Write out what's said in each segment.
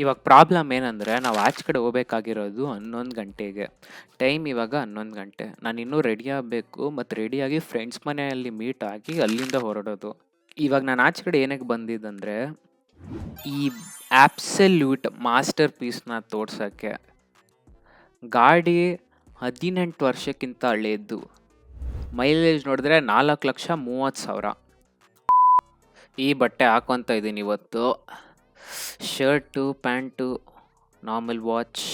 ಇವಾಗ ಪ್ರಾಬ್ಲಮ್ ಏನಂದರೆ ನಾವು ಆಚೆ ಕಡೆ ಹೋಗ್ಬೇಕಾಗಿರೋದು 11 ಗಂಟೆಗೆ. ಟೈಮ್ ಇವಾಗ 11 ಗಂಟೆ. ನಾನು ಇನ್ನೂ ರೆಡಿ ಆಗಬೇಕು ಮತ್ತು ರೆಡಿಯಾಗಿ ಫ್ರೆಂಡ್ಸ್ ಮನೆಯಲ್ಲಿ ಮೀಟ್ ಆಗಿ ಅಲ್ಲಿಂದ ಹೊರಡೋದು. ಇವಾಗ ನಾನು ಆಚೆ ಕಡೆ ಏನಕ್ಕೆ ಬಂದಿದ್ದಂದರೆ ಈ ಆ್ಯಬ್ಸಲ್ಯೂಟ್ ಮಾಸ್ಟರ್ ಪೀಸ್ನ ತೋರ್ಸೋಕ್ಕೆ. ಗಾಡಿ 18 ವರ್ಷಕ್ಕಿಂತ ಹಳೇದು. ಮೈಲೇಜ್ ನೋಡಿದ್ರೆ 4,30,000. ಈ ಬಟ್ಟೆ ಹಾಕೊತ ಇದ್ದೀನಿ ಇವತ್ತು. Shirt, pant, normal watch,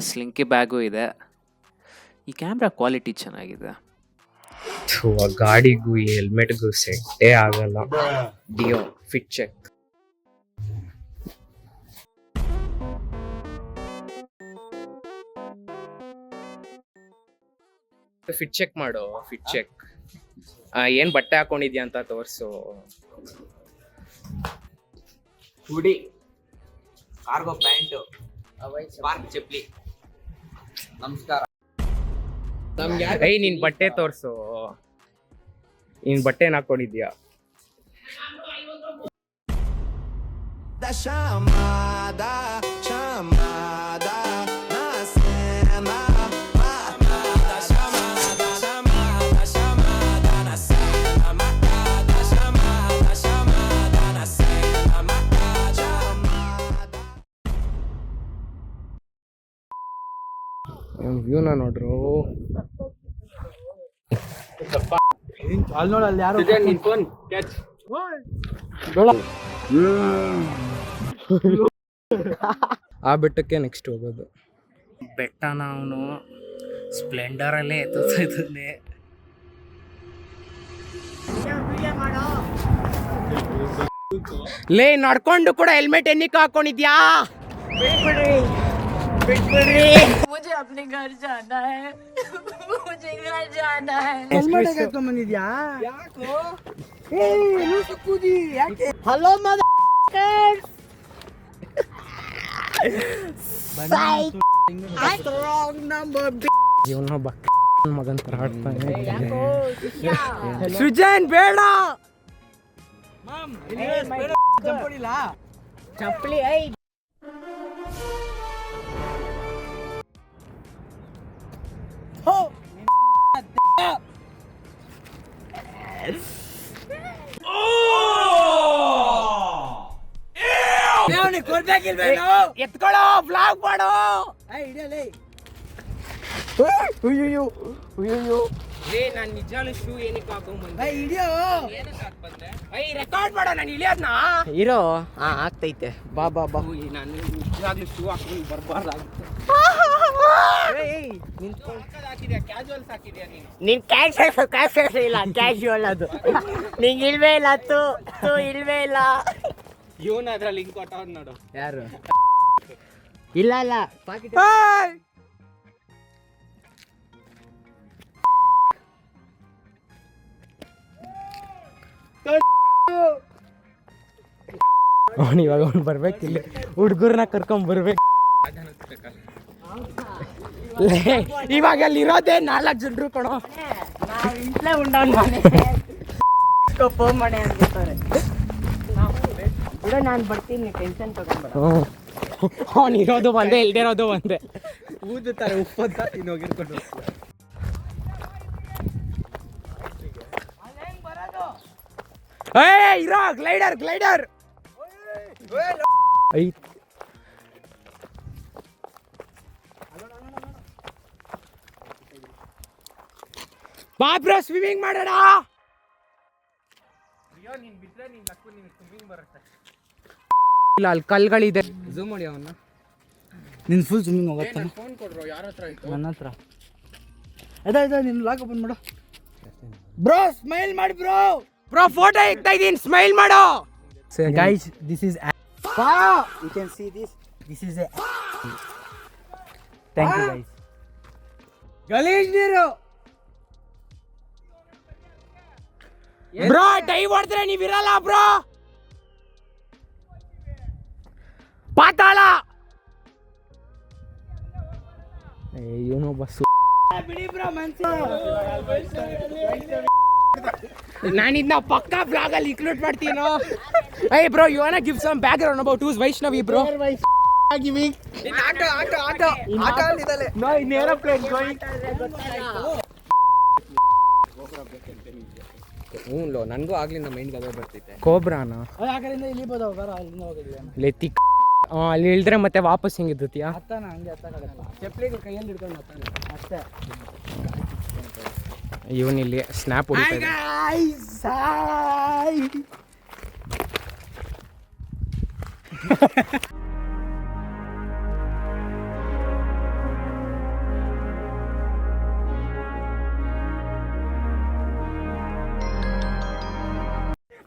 slinky bag ಇದೆ. ಈ ಕ್ಯಾಮ್ರಾ ಕ್ವಾಲಿಟಿ ಚೆನ್ನಾಗಿದೆ. ಆ ಗಾಡಿಗೂ ಈ ಹೆಲ್ಮೆಟ್ಗೂ ಸೆಟ್ಟೇ ಆಗಲ್ಲ. Dio fit check. Fit check ಮಾಡು. Fit check. ಏನ್ ಬಟ್ಟೆ ಹಾಕೊಂಡಿದ್ಯಾ ಅಂತ ತೋರ್ಸು. ಹುಡಿ, ಕಾರ್ಗೋ ಪ್ಯಾಂಟು, ಸ್ಪಾರ್ಕ್ ಚಪ್ಪಲಿ. ನಮಸ್ಕಾರ. ನಿನ್ ಬಟ್ಟೆ ತೋರ್ಸು. ನಿನ್ ಬಟ್ಟೆ ಏನ್ ಹಾಕೊಂಡಿದ್ಯಾ? ವ್ಯೂನ ನೋಡ್ರು. ಆ ಬೆಟ್ಟಕ್ಕೆ ನೆಕ್ಸ್ಟ್ ಹೋಗೋದು. ಬೆಟ್ಟ ನಾವು ಸ್ಪ್ಲೆಂಡರಲ್ಲೇ ಎತ್ತುತ್ತಿದ್ದೆ. ಲೇ ನಡ್ಕೊಂಡು ಕೂಡ ಹೆಲ್ಮೆಟ್ ಎನ್ನಿಕ್ ಹಾಕೊಂಡಿದ್ಯಾ? मुझे अपने घर जाना है. मुझे घर जाना है. हेलो ಜೀವನ ಮಗನ್ ತರ ಆಡ್ತಾನೆ. ಸೃಜನ್ ಬೇಡ. चपली ಎತ್ಕೊಳ್ಳೋ, ಬ್ಲಾಗ್ ಮಾಡು. ನಾನು ನಿಜಾಲು ಶೂ ಏನಕ್ಕೆ ಹಾಕೊಂಡ್ಬಂದೆ? ರೆಕಾರ್ಡ್ ಮಾಡೋ. ನಾನು ಇಳಿಯೋದ್ನ ಇರೋ. ಆಗ್ತೈತೆ. ಬಾ ಬಾ ಬಾ. ನಾನು ನಿಜಾಗ್ಲೂ ಶೂ ಹಾಕೊಂಡು ಬರ್ಬಾರ್ದಾಗಿತ್ತು. ನೀನ್ ಕ್ಯಾಶ್ ಇಲ್ಲ, ಕ್ಯಾಶುವಲ್ ಅದು. ನಿಂಗೆ ಇಲ್ವೇ ಇಲ್ಲ, ತು ಇಲ್ವೇ ಇಲ್ಲ. ಇವನು ಅದ್ರಲ್ಲಿ ಲಿಂಕ್ ಕೊಟ್ಟವ್ ನೋಡು. ಯಾರು? ಇಲ್ಲ ಇಲ್ಲ ಪಾಕೆಟ್. ಅವನು ಇವಾಗ ಅವ್ನು ಬರ್ಬೇಕಿಲ್ಲ. ಹುಡುಗರನ್ನ ಕರ್ಕೊಂಡ್ ಬರ್ಬೇಕು. ಇವಾಗ ಅಲ್ಲಿ ಇರೋದೇ 4 ಜನರು ಕಣೋ. ಇಂಟ್ಲೇ ಉಂಡವನ್ ಮನೆ ಫೋನ್ ಮಾಡಿ ಅಂತಾರೆ. ಬಿಡ, ನಾನು ಬರ್ತೀನಿ, ಟೆನ್ಷನ್ ತಗೊಂಡ್ಬೇಡ. ಅವನು ಇರೋದು ಒಂದೇ, ಇಲ್ದೇ ಇರೋದು ಒಂದೇ. ಊದುತ್ತಾರೆ ಉಪ್ಪಂತ ತಿನ್ನೋಗಿರ್ಕೊಂಡು. ಇರೋ ಗ್ಲೈಡರ್ ಐತ್. ಬಾಬ್ರೋ ಸ್ವಿಮ್ಮಿಂಗ್ ಮಾಡೋಣ. ಇಲ್ಲ, ಅಲ್ಲಿ ಕಲ್ಗಳಿದೆ. ಝೂಮ್ ಮಾಡಿ ಅವನ್ನ. ನಿನ್ ಫುಲ್ ಸ್ವಿಮ್ಮಿಂಗ್ ಹೋಗತ್ತ. ಫೋನ್ ಕೊಡ್ರು. ಯಾರ ಹತ್ರ ಇತ್ತು? ನನ್ನ ಹತ್ರ. ಅದ ನಿನ್ ಲಾಕ್ ಓಪನ್ ಮಾಡು. ಬ್ರೋ ಸ್ಮೈಲ್ ಮಾಡಿ ಬ್ರೋ. ಫೋಟೋ ಇಕ್ತಾ ಇದೀನಿ, ಸ್ಮೈಲ್ ಮಾಡು. Guys, this is you can see this is a thank you guys. ಗಲೀಜ್ ನೀರು ಬ್ರೋ. ಡೈವ್ ಹೊಡೆದ್ರೆ ನೀವಿರಲ್ಲ ಬ್ರೋ. ಪಾತಾಳ. ಇವನು ಬಸ್ಸು ಬಿಡಿ ಬ್ರೋ. ಮನ್ಸಿ ನಾನಿದ್ನ ಪಕ್ಕಾ ಬ್ಲಾಗ್ ಅಲ್ಲಿ include ಮಾಡ್ತೀನೋ. Hey bro, you wanna give some background about who's Vaishnavi bro? Auto ಅಲ್ಲಿದಲೆ. No, in aeroplane going. ಹ್ಞೂ ನನಗೂ ಆಗ್ಲಿಂದ ಮೈಂಡ್ಗೆ ಅದೇ ಬರ್ತೈತೆ. ಕೋಬ್ರಾನ ಆ ಕಡೆಯಿಂದ ಇಳಿಬೋದು, ಬರ ಅಲ್ಲಿಂದ ಹೋಗಿದ್ವಿ ಲೆತ್ತಿ ಅಲ್ಲಿ ಇಳಿದ್ರೆ ಮತ್ತೆ ವಾಪಸ್ ಹೆಂಗಿದ್ದತಿಯಾ? ಹತ್ತಾನ ಹಂಗೆ ಹತ್ತಾಗಲ್ಲ, ಚಪ್ಪಲಿಗೆ ಕೈಯಲ್ಲಿ ಹಿಡ್ಕೊಂಡು ಹತ್ತಾನೆ ಅಷ್ಟೇ. ಇವನಿಲ್ಲಿ ಸ್ನ್ಯಾಪ್ ಹೊಡಿತಾನೆ.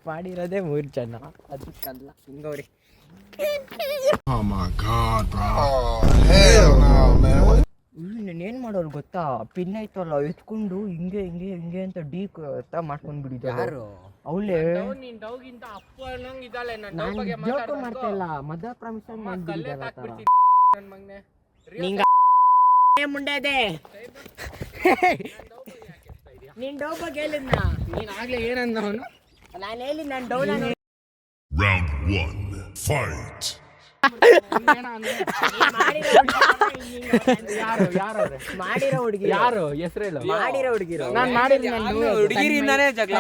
ಮಾಡಿರೋದೇ 3 ಜನ, ಅದಕ್ಕಲ್ಲ ಹಿಂಗವ್ರಿ. Oh my God, bro. Oh, hell no, man. ಏನ್ ಮಾಡೋರು ಗೊತ್ತಾ, ಪಿನ್ ಐತಲ್ಲ ಎತ್ಕೊಂಡು ಹಿಂಗೆ ಹಿಂಗೆ ಹಿಂಗೆ ಅಂತ ಡೀಪ್ ಮಾಡ್ಕೊಂಡ್ ಬಿಡಿದ್ರು. ಅವಳೇ ಜೋಕ್ ಮಾಡ್ತಾ ಇಲ್ಲ, ಮದ ಪ್ರಾಮಿಸ್ ಮಾಡ್ಬಿಟ್ಟಿದ್ದಾರೆ. ಮುಂಡೆದೆ ನೀನ್ ಡೌ ಬಗ್ಗೆ ಹೇಳಿದ್ನ, ನೀನ್ ಆಗ್ಲೇ ಏನಂದ ಅವನು? ನಾನು ಹೇಳಿ ನಾನು ಡೌನ್ Round 1, fight. ಮಾಡಿರೋ ಹುಡುಗಿ ಯಾರು ಹೆಸರೇಳು? ಮಾಡಿರೋ ಹುಡುಗಿರು ನಾನು ಮಾಡಿದ ಹುಡುಗಿರಿಂದಾನೇ ಜಗಳ.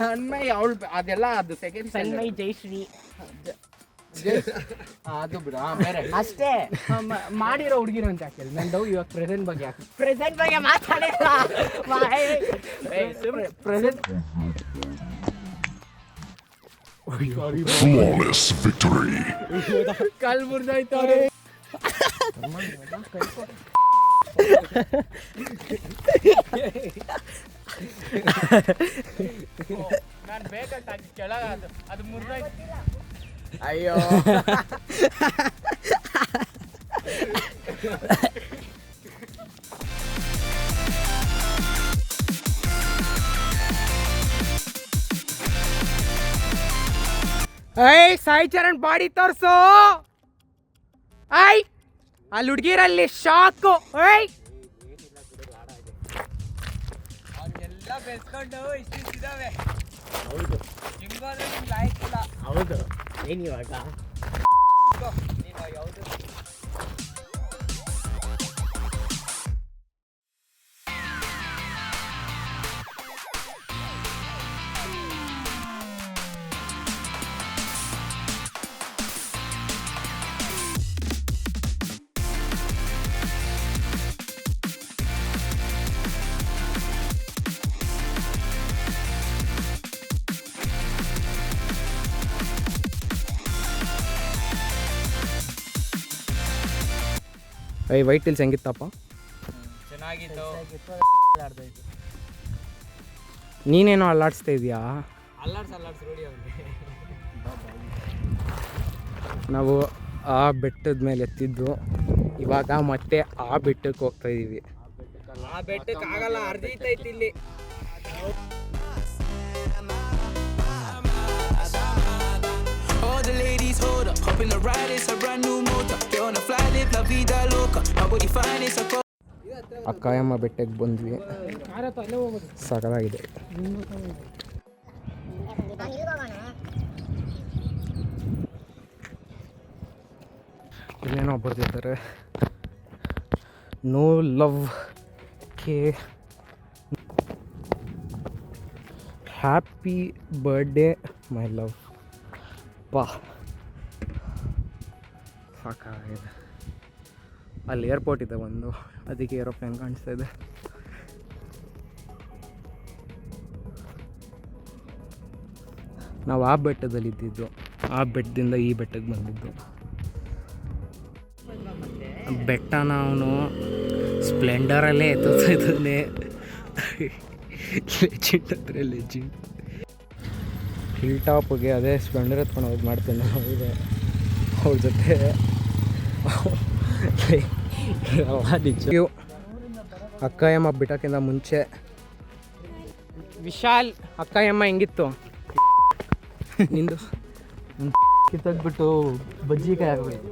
ತನ್ಮಯ್ ಅವಳು ಅದೆಲ್ಲ ಅದು ಸೆಕೆಂಡ್ ತನ್ಮಯ್ ಜಯಶ್ರೀ ಅದು ಬಿಡು. ಬೇರೆ ಅಷ್ಟೇ. ಮಾಡಿರೋ ಹುಡುಗಿರು ಅಂತ ಹಾಕಿಲ್ಲ. ನನ್ನ ಡೌ ಇವಾಗ ಪ್ರೆಸೆಂಟ್ ಬಗ್ಗೆ ಹಾಕಿ. ಪ್ರೆಸೆಂಟ್ ಬಗ್ಗೆ ಮಾತಾಡಿಲ್ಲ. Present Flawless victory. ಕಲ್ ಮುರಿದೋಯ್ತು ಅವ್ರು. ನಾನು ಬೇಕಂತ ಕೆಳಗ ಅದು ಮುರಿದೋಯ್ತು. ಅಯ್ಯೋ ಐ ಸಾಯಿ ಚರಣ್ ಬಾಡಿ ತೋರ್ಸು. ಐ ಅಲ್ಲಿ ಹುಡುಗಿರಲ್ಲಿ ಶಾಕು. ಐ ಎಲ್ಲ ಬೆಳ್ಸ್ಕೊಂಡು ಇಷ್ಟಿದ್ದಾವೆ. ಹೌದು ಜಿಂಗೋದ್ರೆ ನಿಮ್ಗೆ ಲಾಯಕ್ಕಿಲ್ಲ. ಹೌದು. ಏನಿವಾಗ ನೀನು ಯಾವುದು ವೈಟ್ ಹಿಲ್ಸ್ ಹೆಂಗಿತ್ತಪ್ಪ? ಚೆನ್ನಾಗಿತ್ತು. ನೀನೇನೋ ಅಲ್ಲಾಡಿಸ್ತಾ ಇದೀಯಾ? ಅಲ್ಲಾಡ್ಸ್ ರೂಢಿ ಅವ್ನಿಗೆ. ನಾವು ಆ ಬೆಟ್ಟದ ಮೇಲೆ ಎತ್ತಿದ್ದು, ಇವಾಗ ಮತ್ತೆ ಆ ಬೆಟ್ಟಕ್ಕೆ ಹೋಗ್ತಾ ಇದೀವಿ. ಆ ಬೆಟ್ಟಕ್ಕೆ ಆಗಲ್ಲ, ಅರ್ಧೈತೈತಿ ಇಲ್ಲಿ. All the ladies hold up, hop in the ride, it's a brand new motor. Get on the fly, live la vida loca. My body fine, it's a ಅಕ್ಕಾಯಮ್ಮ ಬೆಟ್ಟಕ್ಕೆ ಬಂದ್ವಿ. ಸಕಲಾಗಿದೆ. ಇಲ್ಲೇನೋ ಬರ್ತಿದ್ದಾರೆ. ನೋ ಲವ್ ಕೆ ಹ್ಯಾಪಿ ಬರ್ಡೇ ಮೈ ಲವ್. ಪಾ ಸಾಕಾಗಿದೆ. ಅಲ್ಲಿ airport ಇದೆ ಒಂದು, ಅದಕ್ಕೆ ಏರೋಪ್ಲೇನ್ ಕಾಣಿಸ್ತಾ ಇದೆ. ನಾವು ಆ ಬೆಟ್ಟದಲ್ಲಿ ಇದ್ದಿದ್ದು, ಆ ಬೆಟ್ಟದಿಂದ ಈ ಬೆಟ್ಟಕ್ಕೆ ಬಂದಿದ್ದು. ಬೆಟ್ಟನ ಅವನು ಸ್ಪ್ಲೆಂಡರಲ್ಲೇ ಎತ್ತುತ್ತಾ ಇದ್ದಾನೆ. ಲೆಜೆಂಡ್ ಅಂದರೆ ಲೆಜೆಂಡ್. ಹಿಲ್ ಟಾಪ್ಗೆ ಅದೇ ಸ್ಪ್ಲೆಂಡರ್ ಎತ್ಕೊಂಡು ಹೋಗಿ ಮಾಡ್ತೇನೆ ಅವ್ರ ಜೊತೆ. ನಿಜ ಅಕ್ಕಾಯಮ್ಮ ಬಿಟ್ಟಕ್ಕಿಂತ ಮುಂಚೆ ವಿಶಾಲ್ ಅಕ್ಕಾಯಮ್ಮ ಹೆಂಗಿತ್ತು ನಿಂದು? ಕಿತ್ತೋಗ್ಬಿಟ್ಟು ಬಜ್ಜಿಕಾಯಿ ಆಗೋಯ್ತು.